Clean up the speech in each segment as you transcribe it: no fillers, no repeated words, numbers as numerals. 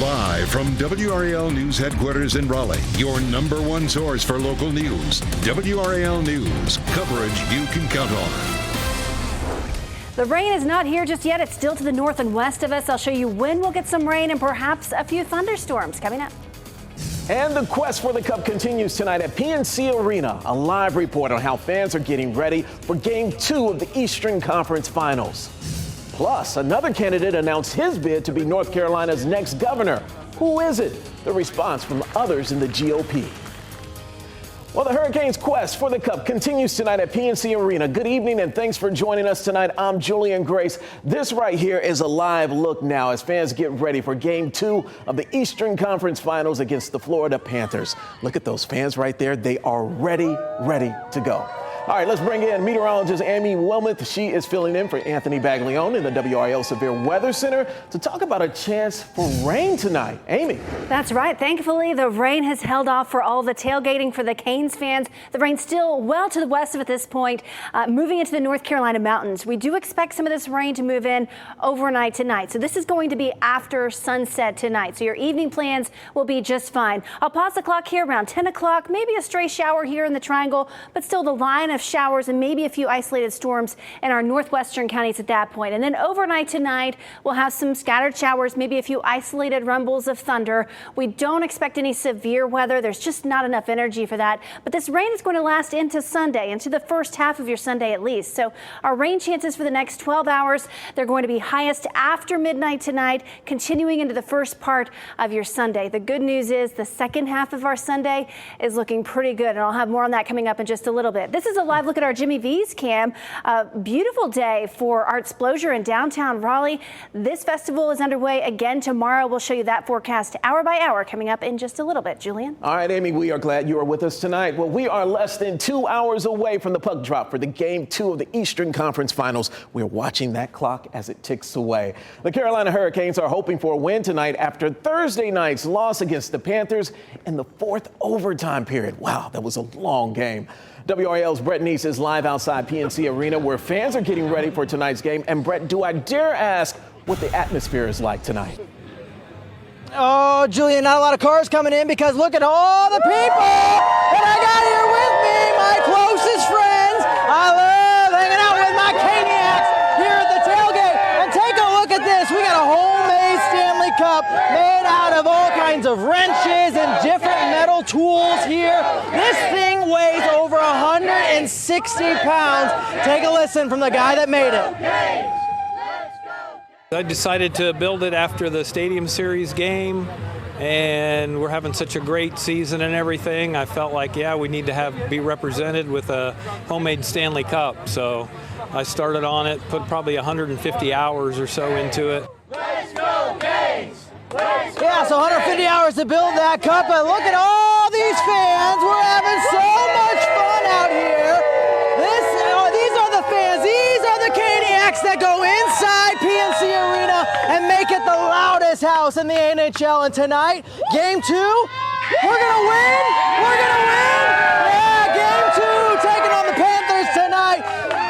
Live from WRAL News Headquarters in Raleigh, your number one source for local news. WRAL News, coverage you can count on. The rain is not here just yet. It's still to the north and west of us. I'll show you when we'll get some rain and perhaps a few thunderstorms coming up. And the quest for the Cup continues tonight at PNC Arena. A live report on how fans are getting ready for Game 2 of the Eastern Conference Finals. Plus, another candidate announced his bid to be North Carolina's next governor. Who is it? The response from others in the GOP. Well, the Hurricanes' quest for the Cup continues tonight at PNC Arena. Good evening and thanks for joining us tonight. I'm Julian Grace. This right here is a live look now as fans get ready for Game 2 of the Eastern Conference Finals against the Florida Panthers. Look at those fans right there. They are ready to go. All right, let's bring in meteorologist Amy Wilmoth. She is filling in for Anthony Baglione in the WRAL Severe Weather Center to talk about a chance for rain tonight. Amy. That's right. Thankfully, the rain has held off for all the tailgating for the Canes fans. The rain's still well to the west of at this point, moving into the North Carolina mountains. We do expect some of this rain to move in overnight tonight. So this is going to be after sunset tonight. So your evening plans will be just fine. I'll pause the clock here around 10 o'clock, maybe a stray shower here in the triangle, but still the line of showers and maybe a few isolated storms in our northwestern counties at that point. And then overnight tonight, we'll have some scattered showers, maybe a few isolated rumbles of thunder. We don't expect any severe weather. There's just not enough energy for that. But this rain is going to last into Sunday, into the first half of your Sunday at least. So our rain chances for the next 12 hours, they're going to be highest after midnight tonight, continuing into the first part of your Sunday. The good news is the second half of our Sunday is looking pretty good, and I'll have more on that coming up in just a little bit. This is a live look at our Jimmy V's cam. Beautiful day for Artsplosion in downtown Raleigh. This festival is underway again tomorrow. We'll show you that forecast hour by hour coming up in just a little bit. Julian? All right, Amy, we are glad you are with us tonight. Well, we are less than 2 hours away from the puck drop for the Game 2 of the Eastern Conference Finals. We're watching that clock as it ticks away. The Carolina Hurricanes are hoping for a win tonight after Thursday night's loss against the Panthers in the fourth overtime period. Wow, that was a long game. WRAL's Brett Neese is live outside PNC Arena where fans are getting ready for tonight's game. And Brett, do I dare ask what the atmosphere is like tonight? Oh, Julian, not a lot of cars coming in because look at all the people that I got here with me, my closest friends. I love hanging out with my Caniacs here at the tailgate. And take a look at this. We got a homemade Stanley Cup made out of all kinds of wrenches and different metal tools here. This thing weighs over 160 pounds. Take a listen from the guy that made it. I decided to build it after the Stadium Series game, and we're having such a great season and everything. I felt like, we need to be represented with a homemade Stanley Cup. So I started on it, put probably 150 hours or so into it. Let's go, Canes! Yeah, so 150 hours to build that cup, but look at all these fans. We're having so much fun out here. These are the fans. These are the Caniacs that go inside PNC Arena and make it the loudest house in the NHL. And tonight, Game 2, we're going to win. We're going to win. Yeah, Game 2, taking on the Panthers tonight.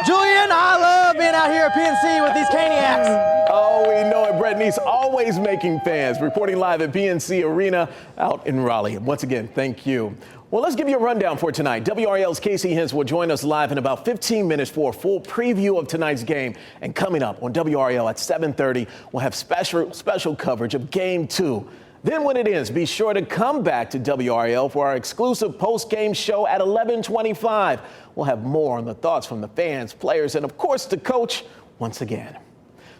Julian, I love being out here at PNC with these Caniacs. Oh, we know it. Brett Neese always making fans. Reporting live at PNC Arena out in Raleigh. Once again, thank you. Well, let's give you a rundown for tonight. WRAL's Casey Hens will join us live in about 15 minutes for a full preview of tonight's game. And coming up on WRAL at 7:30, we'll have special coverage of Game 2. Then when it ends, be sure to come back to WRAL for our exclusive post-game show at 11:25. We'll have more on the thoughts from the fans, players, and of course the coach once again.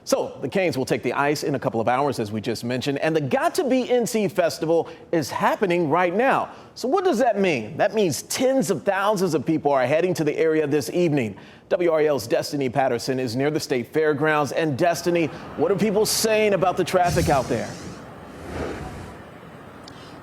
So the Canes will take the ice in a couple of hours, as we just mentioned, and the Got to Be NC Festival is happening right now. So what does that mean? That means tens of thousands of people are heading to the area this evening. WRAL's Destiny Patterson is near the state fairgrounds. And Destiny, what are people saying about the traffic out there?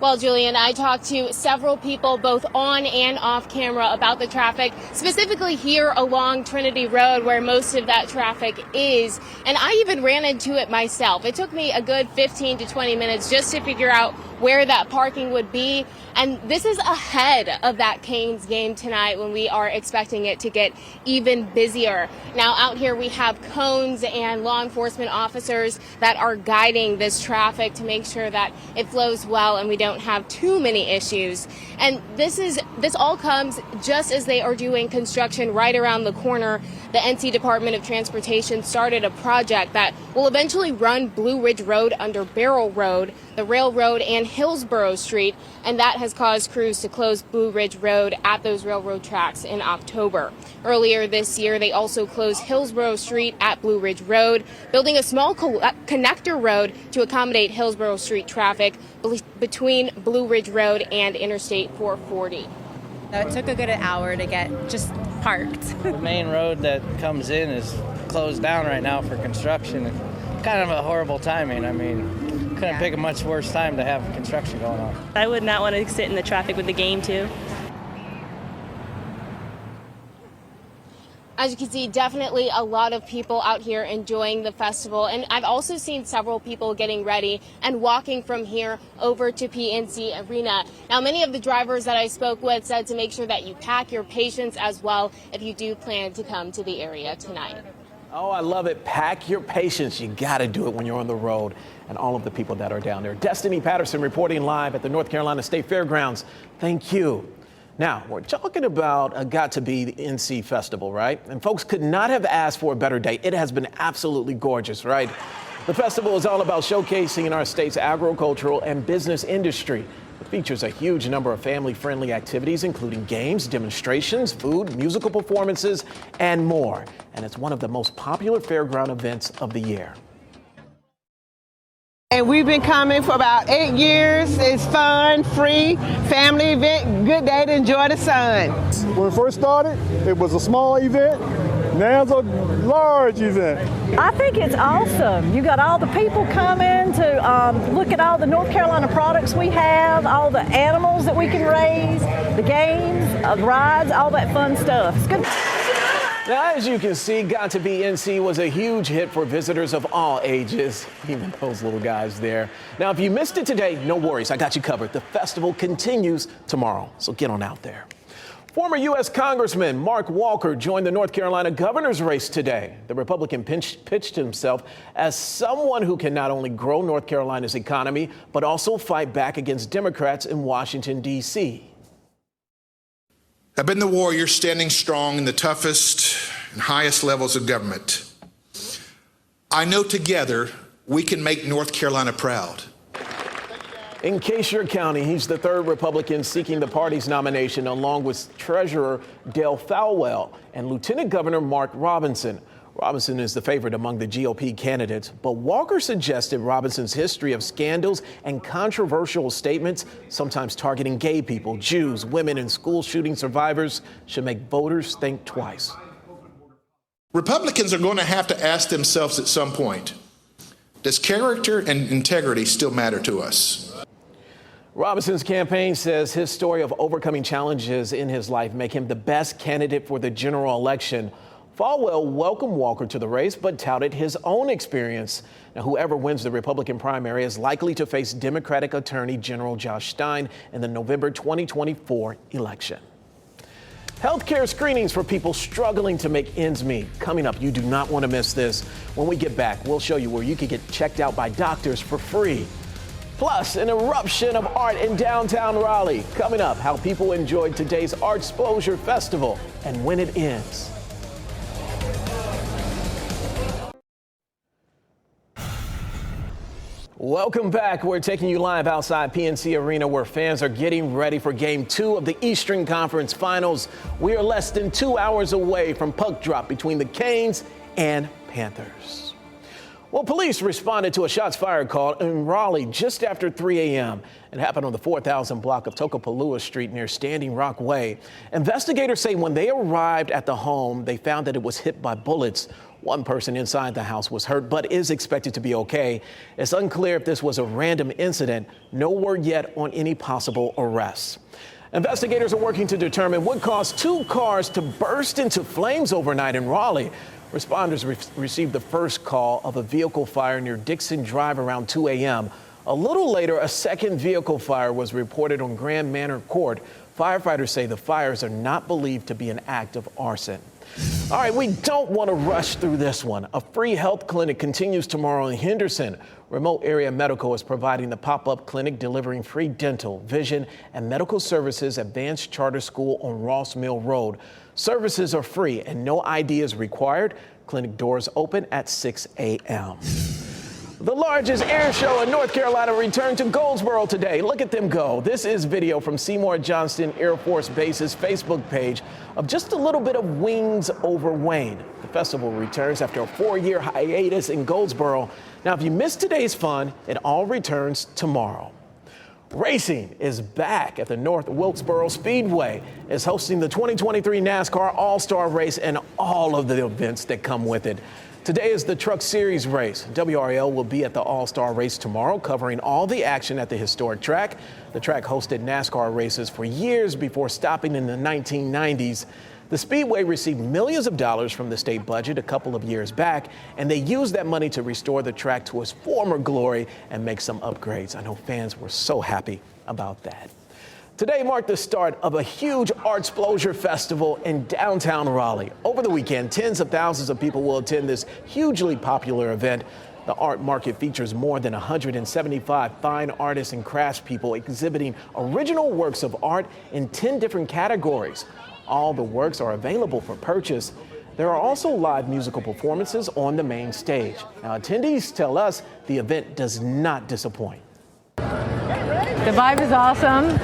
Well, Julian, I talked to several people both on and off camera about the traffic, specifically here along Trinity Road where most of that traffic is. And I even ran into it myself. It took me a good 15 to 20 minutes just to figure out where that parking would be. And this is ahead of that Canes game tonight when we are expecting it to get even busier. Now out here we have cones and law enforcement officers that are guiding this traffic to make sure that it flows well and we don't have too many issues. And this all comes just as they are doing construction right around the corner. The NC Department of Transportation started a project that will eventually run Blue Ridge Road under Barrel Road, the railroad, and Hillsborough Street, and that has caused crews to close Blue Ridge Road at those railroad tracks in October. Earlier this year, they also closed Hillsborough Street at Blue Ridge Road, building a small connector road to accommodate Hillsborough Street traffic between Blue Ridge Road and Interstate 440. It took a good hour to get just parked. The main road that comes in is closed down right now for construction. Kind of a horrible timing. I mean, couldn't pick a much worse time to have construction going on. I would not want to sit in the traffic with the game too. As you can see, definitely a lot of people out here enjoying the festival. And I've also seen several people getting ready and walking from here over to PNC Arena. Now, many of the drivers that I spoke with said to make sure that you pack your patience as well if you do plan to come to the area tonight. Oh, I love it. Pack your patience. You got to do it when you're on the road. And all of the people that are down there. Destiny Patterson reporting live at the North Carolina State Fairgrounds. Thank you. Now, we're talking about a got to be the NC Festival, right? And folks could not have asked for a better day. It has been absolutely gorgeous, right? The festival is all about showcasing our state's agricultural and business industry. It features a huge number of family-friendly activities, including games, demonstrations, food, musical performances, and more. And it's one of the most popular fairground events of the year. And we've been coming for about 8 years. It's fun, free, family event, good day to enjoy the sun. When it first started, it was a small event. Now it's a large event. I think it's awesome. You got all the people coming to look at all the North Carolina products we have, all the animals that we can raise, the games, the rides, all that fun stuff. It's good. Now, as you can see, Got to Be NC was a huge hit for visitors of all ages, even those little guys there. Now, if you missed it today, no worries. I got you covered. The festival continues tomorrow, so get on out there. Former U.S. Congressman Mark Walker joined the North Carolina governor's race today. The Republican pitched himself as someone who can not only grow North Carolina's economy, but also fight back against Democrats in Washington, D.C. I've been the warrior standing strong in the toughest and highest levels of government. I know together we can make North Carolina proud. In Keysure County, he's the third Republican seeking the party's nomination, along with Treasurer Dale Falwell and Lieutenant Governor Mark Robinson. Robinson is the favorite among the GOP candidates, but Walker suggested Robinson's history of scandals and controversial statements, sometimes targeting gay people, Jews, women, and school shooting survivors, should make voters think twice. Republicans are going to have to ask themselves at some point, does character and integrity still matter to us? Robinson's campaign says his story of overcoming challenges in his life make him the best candidate for the general election. Falwell welcomed Walker to the race, but touted his own experience. Now, whoever wins the Republican primary is likely to face Democratic Attorney General Josh Stein in the November 2024 election. Healthcare screenings for people struggling to make ends meet. Coming up, you do not want to miss this. When we get back, we'll show you where you can get checked out by doctors for free. Plus, an eruption of art in downtown Raleigh. Coming up, how people enjoyed today's Artsposure Festival and when it ends. Welcome back. We're taking you live outside PNC Arena where fans are getting ready for Game 2 of the Eastern Conference Finals. We are less than 2 hours away from puck drop between the Canes and Panthers. Well, police responded to a shots fired call in Raleigh just after 3 a.m. It happened on the 4000 block of Tocopalooza Street near Standing Rock Way. Investigators say when they arrived at the home, they found that it was hit by bullets. One person inside the house was hurt, but is expected to be okay. It's unclear if this was a random incident. No word yet on any possible arrests. Investigators are working to determine what caused two cars to burst into flames overnight in Raleigh. Responders received the first call of a vehicle fire near Dixon Drive around 2 a.m. A little later, a second vehicle fire was reported on Grand Manor Court. Firefighters say the fires are not believed to be an act of arson. All right, we don't want to rush through this one. A free health clinic continues tomorrow in Henderson. Remote Area Medical is providing the pop-up clinic delivering free dental, vision, and medical services at Advanced Charter School on Ross Mill Road. Services are free and no ID is required. Clinic doors open at 6 a.m. The largest air show in North Carolina returned to Goldsboro today. Look at them go. This is video from Seymour Johnston Air Force Base's Facebook page of just a little bit of wings over Wayne. The festival returns after a 4-year hiatus in Goldsboro. Now, if you missed today's fun, it all returns tomorrow. Racing is back at the North Wilkesboro Speedway. It's hosting the 2023 NASCAR All-Star Race and all of the events that come with it. Today is the Truck Series race. WRAL will be at the All-Star Race tomorrow, covering all the action at the historic track. The track hosted NASCAR races for years before stopping in the 1990s. The Speedway received millions of dollars from the state budget a couple of years back, and they used that money to restore the track to its former glory and make some upgrades. I know fans were so happy about that. Today marked the start of a huge Artsplosion festival in downtown Raleigh. Over the weekend, tens of thousands of people will attend this hugely popular event. The art market features more than 175 fine artists and craftspeople exhibiting original works of art in 10 different categories. All the works are available for purchase. There are also live musical performances on the main stage. Now, attendees tell us the event does not disappoint. The vibe is awesome.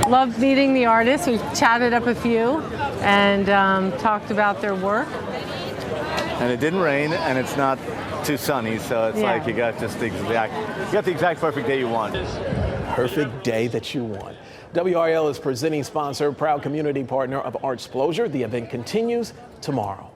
Loved meeting the artists. We chatted up a few and talked about their work. And it didn't rain, and it's not too sunny, so it's like you got the exact perfect day you want. Perfect day that you want. WRAL is presenting sponsor, proud community partner of Artsplosion. The event continues tomorrow.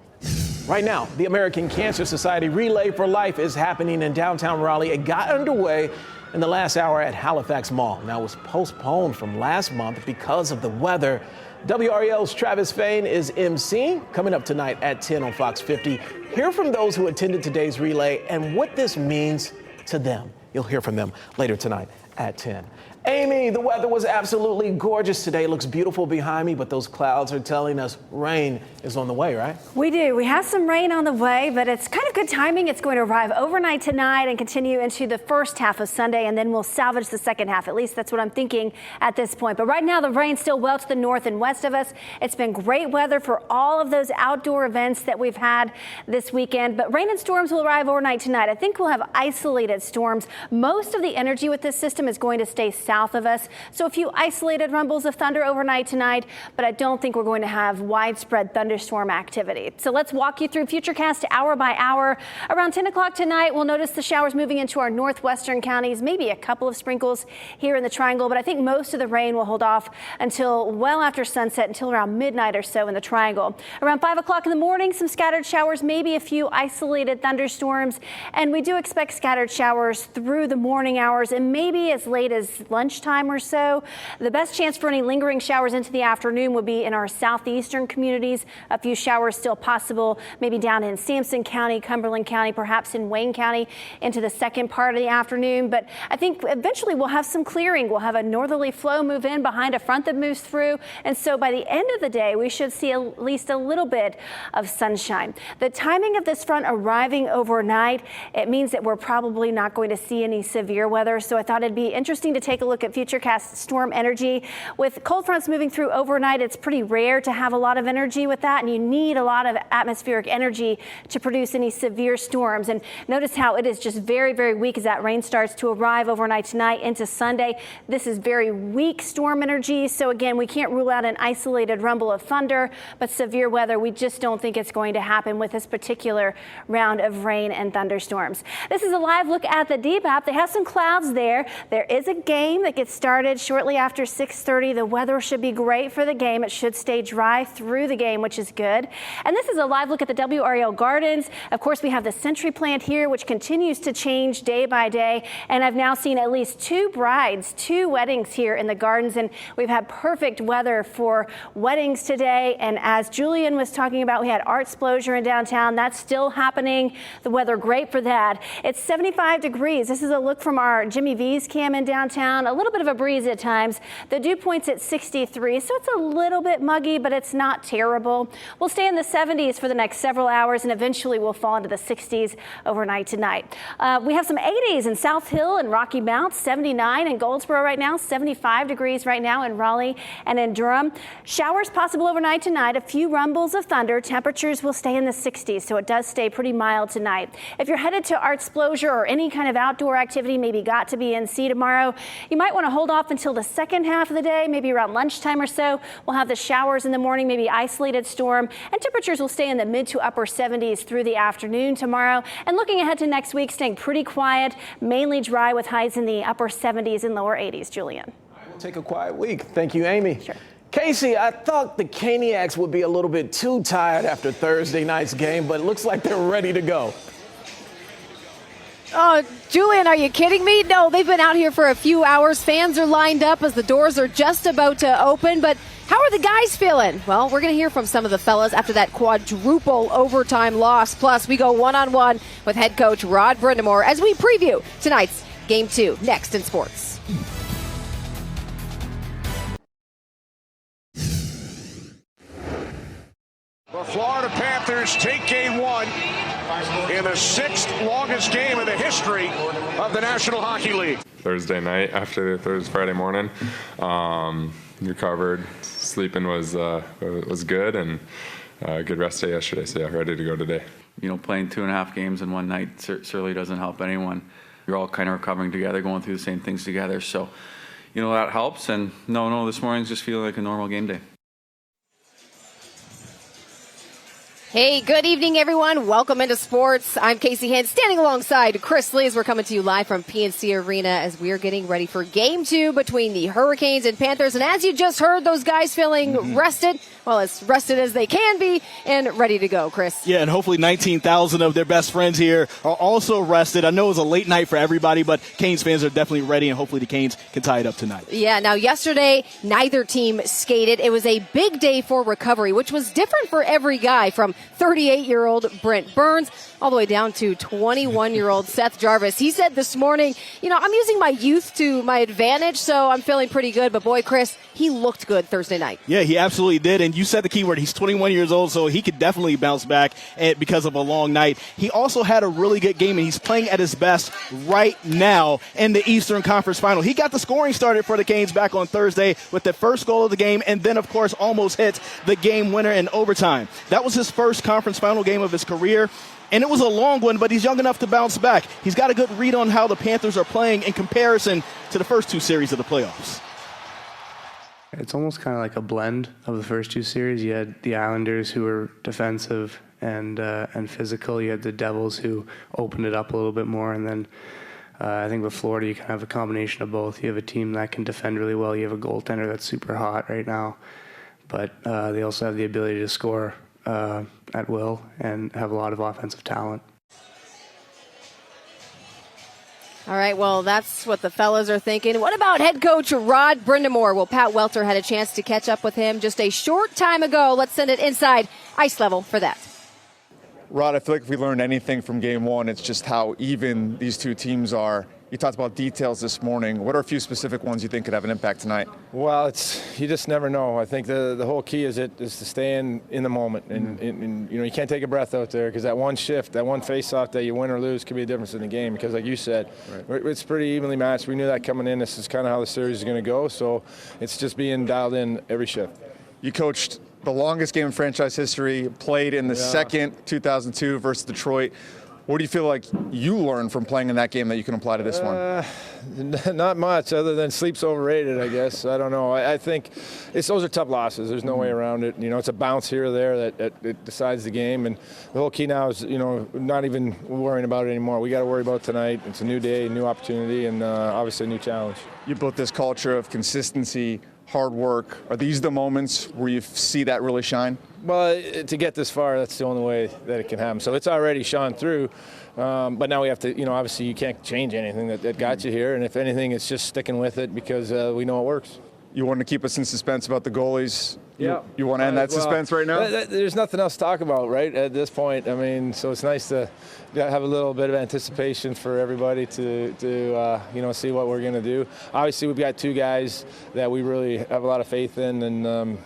Right now, the American Cancer Society Relay for Life is happening in downtown Raleigh. It got underway in the last hour at Halifax Mall. Now it was postponed from last month because of the weather. WRAL's Travis Fain is MC, coming up tonight at 10 on Fox 50. Hear from those who attended today's relay and what this means to them. You'll hear from them later tonight at 10. Amy, the weather was absolutely gorgeous today. It looks beautiful behind me, but those clouds are telling us rain is on the way, right? We do. We have some rain on the way, but it's kind of good timing. It's going to arrive overnight tonight and continue into the first half of Sunday, and then we'll salvage the second half. At least that's what I'm thinking at this point. But right now, the rain's still well to the north and west of us. It's been great weather for all of those outdoor events that we've had this weekend. But rain and storms will arrive overnight tonight. I think we'll have isolated storms. Most of the energy with this system is going to stay south of us. So a few isolated rumbles of thunder overnight tonight, but I don't think we're going to have widespread thunderstorm activity. So let's walk you through Futurecast hour by hour. Around 10 o'clock tonight, we'll notice the showers moving into our northwestern counties, maybe a couple of sprinkles here in the Triangle, but I think most of the rain will hold off until well after sunset, until around midnight or so in the Triangle. Around 5 o'clock in the morning, some scattered showers, maybe a few isolated thunderstorms, and we do expect scattered showers through the morning hours and maybe as late as lunchtime or so. The best chance for any lingering showers into the afternoon would be in our southeastern communities. A few showers still possible, maybe down in Sampson County, Cumberland County, perhaps in Wayne County into the second part of the afternoon. But I think eventually we'll have some clearing. We'll have a northerly flow move in behind a front that moves through. And so by the end of the day, we should see at least a little bit of sunshine. The timing of this front arriving overnight, it means that we're probably not going to see any severe weather. So I thought it'd be interesting to take a look at Futurecast storm energy. With cold fronts moving through overnight, it's pretty rare to have a lot of energy with that, and you need a lot of atmospheric energy to produce any severe storms. And notice how it is just very, very weak as that rain starts to arrive overnight tonight into Sunday. This is very weak storm energy. So again, we can't rule out an isolated rumble of thunder, but severe weather, we just don't think it's going to happen with this particular round of rain and thunderstorms. This is a live look at the deep map. They have some clouds there. There is a game that gets started shortly after 6:30. The weather should be great for the game. It should stay dry through the game, which is good. And this is a live look at the WRAL Gardens. Of course, we have the Century Plant here, which continues to change day by day. And I've now seen at least 2 brides, 2 weddings here in the gardens. And we've had perfect weather for weddings today. And as Julian was talking about, we had Artsplosion in downtown. That's still happening. The weather great for that. It's 75 degrees. This is a look from our Jimmy V's cam in downtown. A little bit of a breeze at times. The dew point's at 63, so it's a little bit muggy, but it's not terrible. We'll stay in the 70s for the next several hours, and eventually we'll fall into the 60s overnight tonight. We have some 80s in South Hill and Rocky Mount, 79 in Goldsboro right now, 75 degrees right now in Raleigh and in Durham. Showers possible overnight tonight. A few rumbles of thunder. Temperatures will stay in the 60s, so it does stay pretty mild tonight. If you're headed to Artsplosion or any kind of outdoor activity, maybe got to be NC tomorrow, you might want to hold off until the second half of the day, maybe around lunchtime or so. We'll have the showers in the morning, maybe isolated storm, and temperatures will stay in the mid to upper 70s through the afternoon tomorrow. And looking ahead to next week, staying pretty quiet, mainly dry with highs in the upper 70s and lower 80s. Julian. We'll take a quiet week. Thank you, Amy. Sure. Casey, I thought the Caniacs would be a little bit too tired after Thursday night's game, but it looks like they're ready to go. Oh, Julian, are you kidding me? No, they've been out here for a few hours. Fans are lined up as the doors are just about to open. But how are the guys feeling? Well, we're going to hear from some of the fellas after that quadruple overtime loss. Plus, we go one-on-one with head coach Rod Brindamore as we preview tonight's Game 2 next in sports. The Florida Panthers take Game 1 in the 6th longest game in the history of the National Hockey League. Thursday night after Friday morning, recovered. Sleeping was good, and good rest day yesterday. So yeah, ready to go today. You know, playing 2.5 games in one night certainly doesn't help anyone. You're all kind of recovering together, going through the same things together. So, you know, that helps. And no, this morning's just feeling like a normal game day. Hey, good evening, everyone. Welcome into sports. I'm Casey Hand, standing alongside Chris Lee as we're coming to you live from PNC Arena as we're getting ready for Game 2 between the Hurricanes and Panthers. And as you just heard, those guys feeling rested, well, as rested as they can be, and ready to go, Chris. Yeah, and hopefully 19,000 of their best friends here are also rested. I know it was a late night for everybody, but Canes fans are definitely ready, and hopefully the Canes can tie it up tonight. Yeah, now yesterday, neither team skated. It was a big day for recovery, which was different for every guy, from 38-year-old Brent Burns all the way down to 21-year-old Seth Jarvis. He said this morning, you know, I'm using my youth to my advantage, so I'm feeling pretty good. But boy, Chris, he looked good Thursday night. Yeah, he absolutely did. And you said the key word. He's 21 years old, so he could definitely bounce back because of a long night. He also had a really good game, and he's playing at his best right now in the Eastern Conference Final. He got the scoring started for the Canes back on Thursday with the first goal of the game, and then, of course, almost hit the game winner in overtime. That was his first conference final game of his career. And it was a long one, but he's young enough to bounce back. He's got a good read on how the Panthers are playing in comparison to the first 2 series of the playoffs. It's almost kind of like a blend of the first 2 series. You had the Islanders, who were defensive and physical. You had the Devils, who opened it up a little bit more. And then I think with Florida, you kind of have a combination of both. You have a team that can defend really well. You have a goaltender that's super hot right now. But they also have the ability to score at will and have a lot of offensive talent. All right, well, that's what the fellas are thinking. What about head coach Rod Brindamore? Well, Pat Welter had a chance to catch up with him just a short time ago. Let's send it inside ice level for that. Rod, I feel like if we learned anything from Game 1, it's just how even these 2 teams are. You talked about details this morning. What are a few specific ones you think could have an impact tonight? Well, you just never know. I think the whole key is to stay in the moment, and you know, you can't take a breath out there, because that one shift, that one face-off that you win or lose could be a difference in the game. Because like you said, it's pretty evenly matched. We knew that coming in. This is kind of how the series is going to go. So it's just being dialed in every shift. You coached the longest game in franchise history, played in the second 2002 versus Detroit. What do you feel like you learned from playing in that game that you can apply to this one? Not much, other than sleep's overrated, I guess. I don't know. I think those are tough losses. There's no way around it. It's a bounce here or there that decides the game. And the whole key now is, not even worrying about it anymore. We got to worry about tonight. It's a new day, a new opportunity, and obviously a new challenge. You built this culture of consistency, hard work. Are these the moments where you see that really shine? Well, to get this far, that's the only way that it can happen. So it's already shone through, but now we have to, obviously you can't change anything that got you here. And if anything, it's just sticking with it because we know it works. You want to keep us in suspense about the goalies? Yeah. You want to end that suspense right now? There's nothing else to talk about, right, at this point. I mean, so it's nice to have a little bit of anticipation for everybody to see what we're going to do. Obviously, we've got two guys that we really have a lot of faith in, and,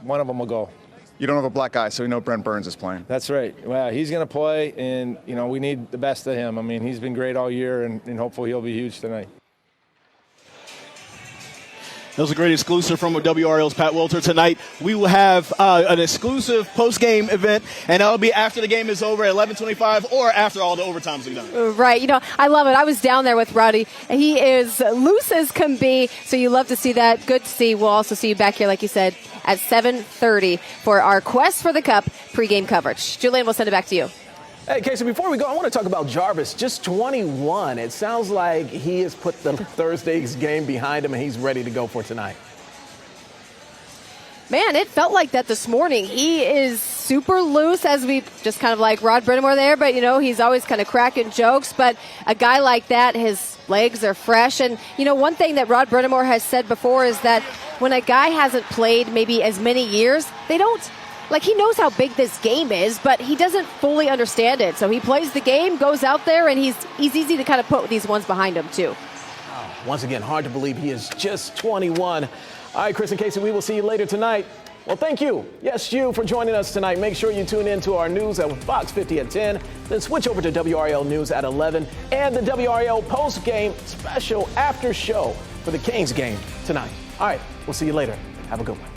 one of them will go. You don't have a black eye, so we know Brent Burns is playing. That's right. Well, he's going to play, and, we need the best of him. I mean, he's been great all year, and hopefully he'll be huge tonight. That was a great exclusive from WRAL's Pat Walter. Tonight, we will have an exclusive post-game event, and that'll be after the game is over at 11:25 or after all the overtimes are done. Right. I love it. I was down there with Rowdy, and he is loose as can be, so you love to see that. Good to see. We'll also see you back here, like you said, at 7:30 for our Quest for the Cup pregame coverage. Julian, we'll send it back to you. Hey, Casey, before we go, I want to talk about Jarvis. Just 21. It sounds like he has put the Thursday's game behind him and he's ready to go for tonight. Man, it felt like that this morning. He is super loose, as we just kind of like Rod Brindamore there, but, he's always kind of cracking jokes. But a guy like that, his legs are fresh. And, one thing that Rod Brindamore has said before is that when a guy hasn't played maybe as many years, he knows how big this game is, but he doesn't fully understand it. So he plays the game, goes out there, and he's easy to kind of put these ones behind him, too. Once again, hard to believe he is just 21. All right, Chris and Casey, we will see you later tonight. Well, thank you. Yes, you for joining us tonight. Make sure you tune in to our news at Fox 50 at 10. Then switch over to WRAL News at 11 and the WRAL post-game special after show for the Canes game tonight. All right, we'll see you later. Have a good one.